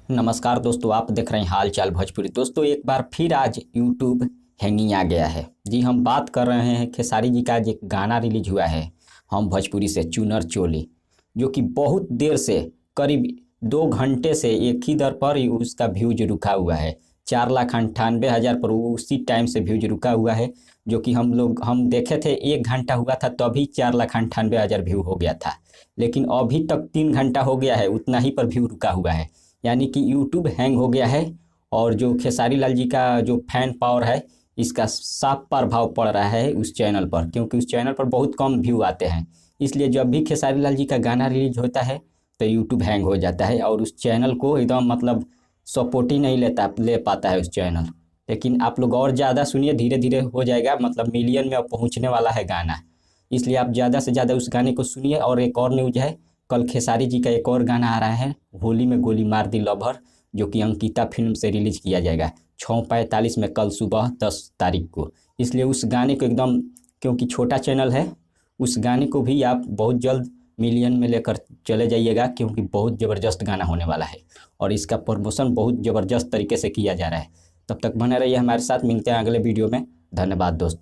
नमस्कार दोस्तों, आप देख रहे हैं हाल चाल भोजपुरी। दोस्तों एक बार फिर आज यूट्यूब हैंगिंग आ गया है। जी हम बात कर रहे हैं खेसारी जी का आज एक गाना रिलीज हुआ है हम भोजपुरी से, चुनर चोली, जो कि बहुत देर से करीब 2 घंटे से एक ही दर पर ही उसका व्यूज रुका हुआ है। 4,98,000 पर वो उसी टाइम से व्यूज रुका हुआ है, जो कि हम देखे थे 1 घंटा हुआ था तभी 4,98,000 व्यू हो गया था। लेकिन अभी तक 3 घंटा हो गया है, उतना ही पर व्यू रुका हुआ है, यानी कि यूट्यूब हैंग हो गया है। और जो खेसारी लाल जी का जो फैन पावर है, इसका साफ प्रभाव पड़ रहा है उस चैनल पर, क्योंकि उस चैनल पर बहुत कम व्यू आते हैं। इसलिए जब भी खेसारी लाल जी का गाना रिलीज होता है तो यूट्यूब हैंग हो जाता है और उस चैनल को एकदम मतलब सपोर्ट ही नहीं ले पाता है उस चैनल। लेकिन आप लोग और ज़्यादा सुनिए, धीरे धीरे हो जाएगा, मतलब मिलियन में अब पहुँचने वाला है गाना। इसलिए आप ज़्यादा से ज़्यादा उस गाने को सुनिए। और एक और न्यूज है, कल खेसारी जी का एक और गाना आ रहा है, होली में गोली मार दी लवर, जो कि अंकिता फिल्म से रिलीज किया जाएगा 6:45 में, कल सुबह 10 तारीख को। इसलिए उस गाने को एकदम, क्योंकि छोटा चैनल है, उस गाने को भी आप बहुत जल्द मिलियन में लेकर चले जाइएगा, क्योंकि बहुत ज़बरदस्त गाना होने वाला है और इसका प्रमोशन बहुत ज़बरदस्त तरीके से किया जा रहा है। तब तक बने रहिए हमारे साथ, मिलते हैं अगले वीडियो में। धन्यवाद दोस्तों।